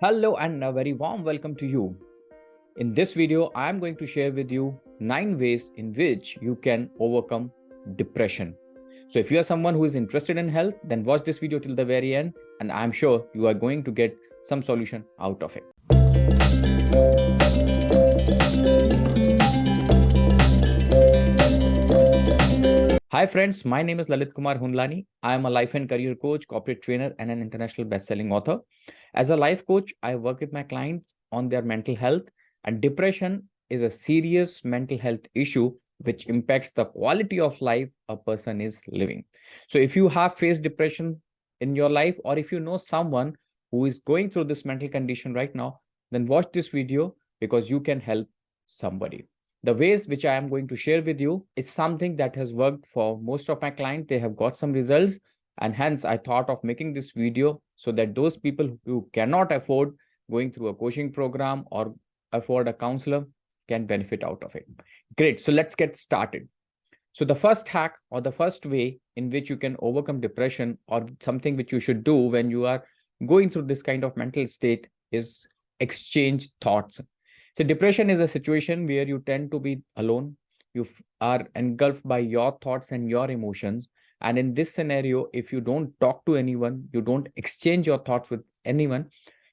Hello and a very warm welcome to you. In this video, I am going to share with you 9 ways in which you can overcome depression. So if you are someone who is interested in health, then watch this video till the very end and I am sure you are going to get some solution out of it. Hi friends, my name is Lalit Kumar Hunlani. I am a life and career coach, corporate trainer and an international best-selling author. As a life coach, I work with my clients on their mental health, and depression is a serious mental health issue which impacts the quality of life a person is living. So if you have faced depression in your life, or if you know someone who is going through this mental condition right now, then watch this video because you can help somebody. The ways which I am going to share with you is something that has worked for most of my clients. They have got some results, and hence I thought of making this video so that those people who cannot afford going through a coaching program or afford a counselor can benefit out of it. Great. So let's get started. So the first hack or the first way in which you can overcome depression, or something which you should do when you are going through this kind of mental state, is exchange thoughts. So depression is a situation where you tend to be alone. You are engulfed by your thoughts and your emotions. And in this scenario, if you don't talk to anyone, you don't exchange your thoughts with anyone,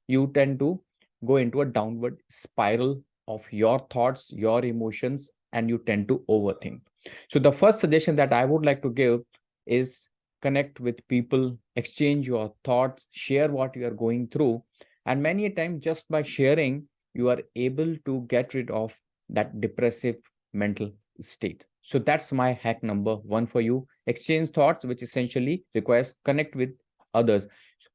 you tend to go into a downward spiral of your thoughts, your emotions, and you tend to overthink. So the first suggestion that I would like to give is connect with people, exchange your thoughts, share what you are going through. And many a time, just by sharing, you are able to get rid of that depressive mental state. So that's my hack number 1 for you. Exchange thoughts, which essentially requires connect with others.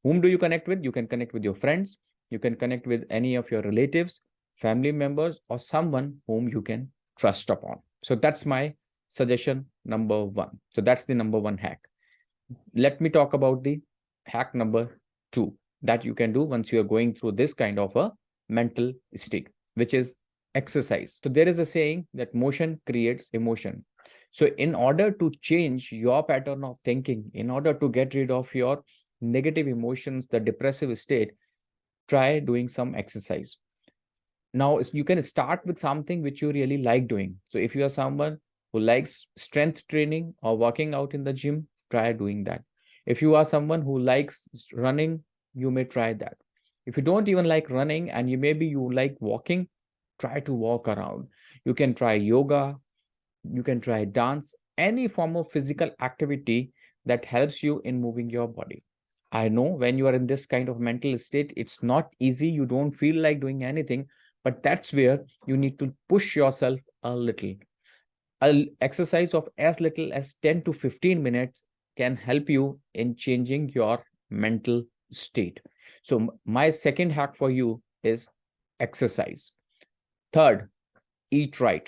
Whom do you connect with? You can connect with your friends. You can connect with any of your relatives, family members, or someone whom you can trust upon. So that's my suggestion number 1. So that's the number 1 hack. Let me talk about the hack number 2 that you can do once you are going through this kind of a mental state, which is exercise. So there is a saying that motion creates emotion. So in order to change your pattern of thinking, in order to get rid of your negative emotions, the depressive state, try doing some exercise. Now you can start with something which you really like doing. So if you are someone who likes strength training or working out in the gym, try doing that. If you are someone who likes running, you may try that. If you don't even like running and you like walking, try to walk around. You can try yoga, you can try dance, any form of physical activity that helps you in moving your body. I know when you are in this kind of mental state, it's not easy. You don't feel like doing anything, but that's where you need to push yourself a little. An exercise of as little as 10 to 15 minutes can help you in changing your mental state. So my second hack for you is exercise. Third, eat right.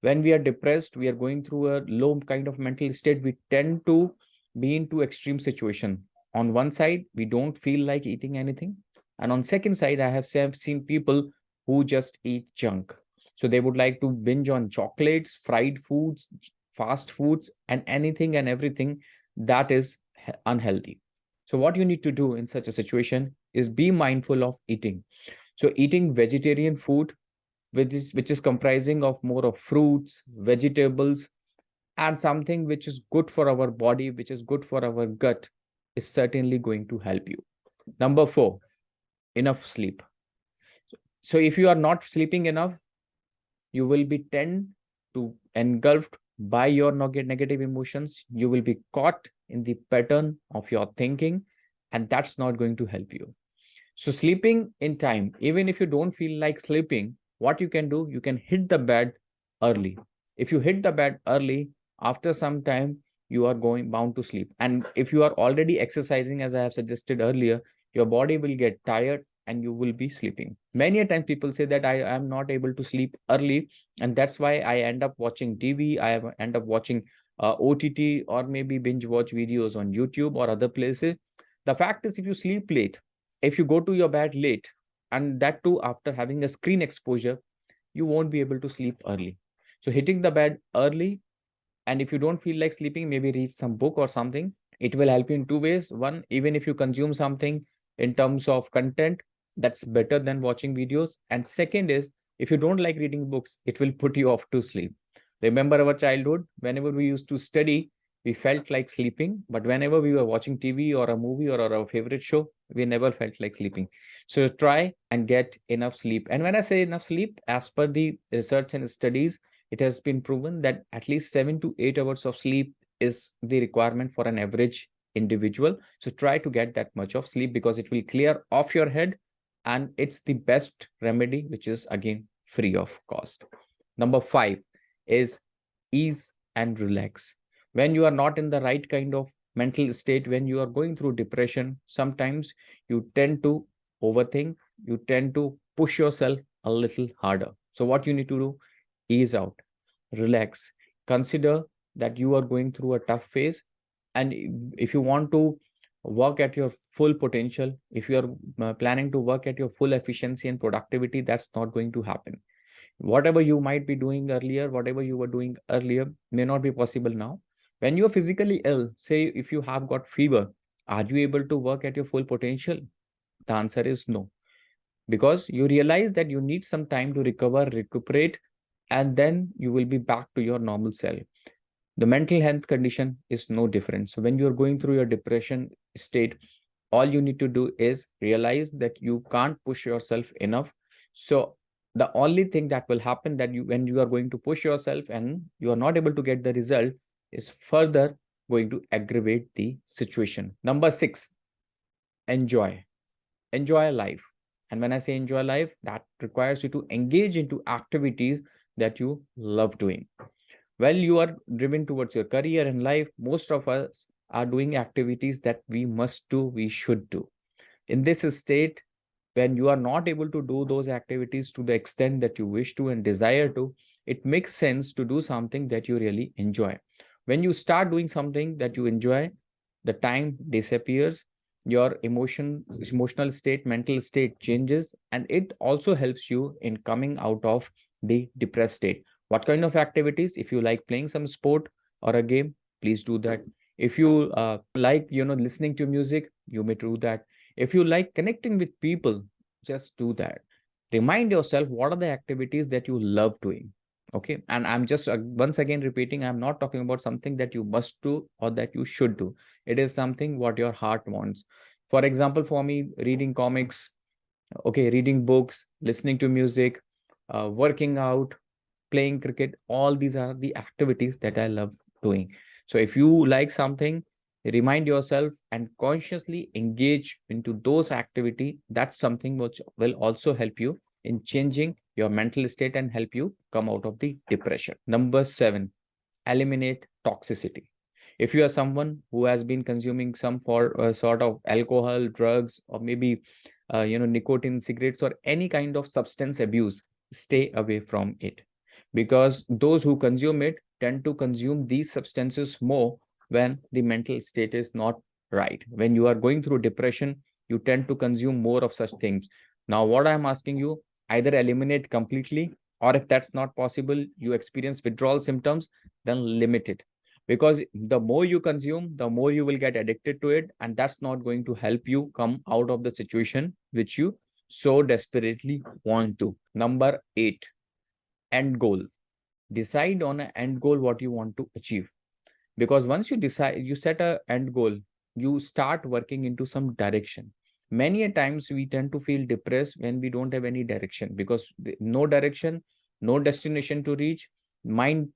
When we are depressed, we are going through a low kind of mental state, we tend to be into extreme situation. On one side, we don't feel like eating anything, and on second side, I have seen people who just eat junk. So they would like to binge on chocolates, fried foods, fast foods, and anything and everything that is unhealthy. So what you need to do in such a situation is be mindful of eating. So eating vegetarian food, which is comprising of more of fruits, vegetables, and something which is good for our body, which is good for our gut, is certainly going to help you. Number 4, enough sleep. So if you are not sleeping enough, you will be tend to engulfed by your negative emotions. You will be caught in the pattern of your thinking, and that's not going to help you. So sleeping in time, even if you don't feel like sleeping, what you can do, you can hit the bed early. If you hit the bed early, after some time, you are going bound to sleep. And if you are already exercising, as I have suggested earlier, your body will get tired and you will be sleeping. Many a time people say that I am not able to sleep early, and that's why I end up watching TV, end up watching OTT, or maybe binge watch videos on YouTube or other places. The fact is, if you sleep late, if you go to your bed late, and that too after having a screen exposure, you won't be able to sleep early. So hitting the bed early, and if you don't feel like sleeping, maybe read some book or something. It will help you in two ways. One, even if you consume something in terms of content, That's better than watching videos. And second is, if you don't like reading books, it will put you off to sleep. Remember our childhood, whenever we used to study, we felt like sleeping, but whenever we were watching TV or a movie or our favorite show, we never felt like sleeping. So try and get enough sleep. And when I say enough sleep, as per the research and studies, it has been proven that at least 7 to 8 hours of sleep is the requirement for an average individual. So try to get that much of sleep, because it will clear off your head, and it's the best remedy, which is again free of cost. Number 5 is ease and relax. When you are not in the right kind of mental state, when you are going through depression, sometimes you tend to overthink, you tend to push yourself a little harder. So what you need to do, ease out, relax, consider that you are going through a tough phase. And if you want to work at your full potential, if you are planning to work at your full efficiency and productivity, that's not going to happen. Whatever you might be doing earlier, whatever you were doing earlier may not be possible now. When you are physically ill, say if you have got fever, are you able to work at your full potential? The answer is no, because you realize that you need some time to recover, recuperate, and then you will be back to your normal self. The mental health condition is no different. So when you're going through your depression state, all you need to do is realize that you can't push yourself enough. So the only thing that will happen, that you, when you are going to push yourself and you are not able to get the result, is further going to aggravate the situation. Number 6, enjoy life. And when I say enjoy life, that requires you to engage into activities that you love doing. While you are driven towards your career and life, most of us are doing activities that we must do, we should do. In this state, when you are not able to do those activities to the extent that you wish to and desire to, it makes sense to do something that you really enjoy. When you start doing something that you enjoy, the time disappears, your emotional state, mental state changes, and it also helps you in coming out of the depressed state. What kind of activities? If you like playing some sport or a game, please do that. If you like listening to music, you may do that. If you like connecting with people, just do that. Remind yourself what are the activities that you love doing. Okay. And I'm just once again repeating, I'm not talking about something that you must do or that you should do. It is something what your heart wants. For example, for me, reading comics, okay, reading books, listening to music, working out, playing cricket, all these are the activities that I love doing. So if you like something, remind yourself and consciously engage into those activity. That's something which will also help you in changing your mental state and help you come out of the depression. Number 7, eliminate toxicity. If you are someone who has been consuming some sort of alcohol, drugs, or maybe nicotine, cigarettes, or any kind of substance abuse, stay away from it, because those who consume it tend to consume these substances more when the mental state is not right. When you are going through depression, you tend to consume more of such things. Now what I'm asking you, either eliminate completely, or if that's not possible, you experience withdrawal symptoms, then limit it. Because the more you consume, the more you will get addicted to it, and that's not going to help you come out of the situation which you so desperately want to. Number 8, end goal. Decide on an end goal what you want to achieve, because once you decide, you set a end goal, you start working into some direction. Many a times we tend to feel depressed when we don't have any direction, because no direction, no destination to reach, mind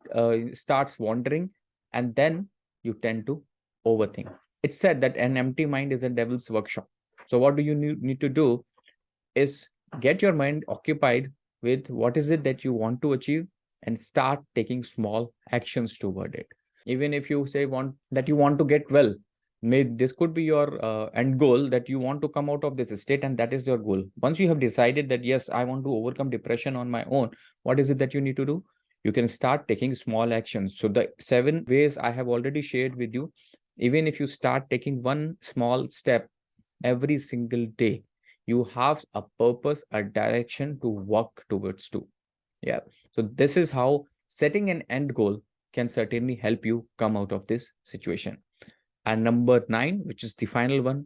starts wandering, and then you tend to overthink. It's said that an empty mind is a devil's workshop. So what do you need to do is get your mind occupied with what is it that you want to achieve, and start taking small actions toward it. Even if you say that you want to get well, maybe this could be your end goal, that you want to come out of this state, and that is your goal. Once you have decided that yes, I want to overcome depression on my own, what is it that you need to do? You can start taking small actions. So the 7 ways I have already shared with you, even if you start taking one small step every single day, you have a purpose, a direction to work towards too. Yeah. So this is how setting an end goal can certainly help you come out of this situation. And number 9, which is the final one,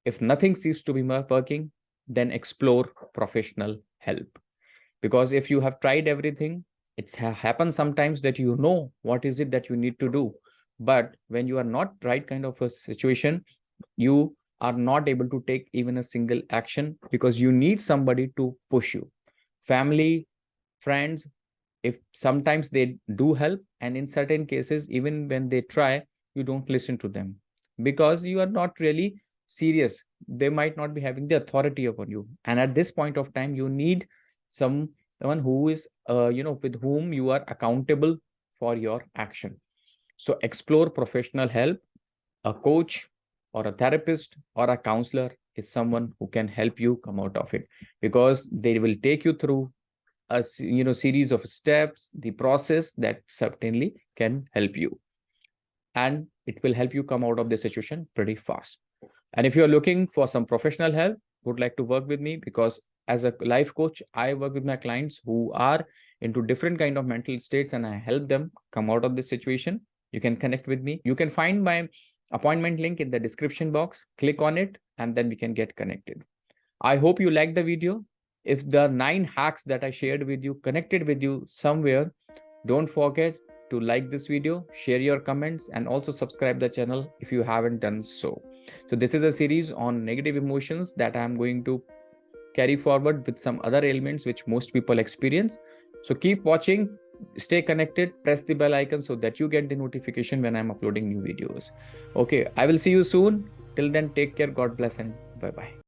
if nothing seems to be working, then explore professional help. Because if you have tried everything, it's happens sometimes that you know what is it that you need to do, but when you are not right kind of a situation, you are not able to take even a single action, because you need somebody to push you. Family, friends, if sometimes they do help, and in certain cases even when they try, you don't listen to them because you are not really serious. They might not be having the authority upon you, and at this point of time you need someone who is with whom you are accountable for your action. So explore professional help. A coach or a therapist or a counselor is someone who can help you come out of it, because they will take you through a series of steps, the process that certainly can help you, and it will help you come out of the situation pretty fast. And if you're looking for some professional help, would like to work with me, because as a life coach, I work with my clients who are into different kind of mental states and I help them come out of this situation. You can connect with me. You can find my appointment link in the description box. Click on it and then we can get connected. I hope you liked the video. If the 9 hacks that I shared with you connected with you somewhere, don't forget to like this video, share your comments, and also subscribe the channel if you haven't done so. So this is a series on negative emotions that I'm going to carry forward with some other ailments which most people experience. So keep watching, stay connected, press the bell icon so that you get the notification when I'm uploading new videos. Okay, I will see you soon. Till then, take care, God bless, and bye-bye.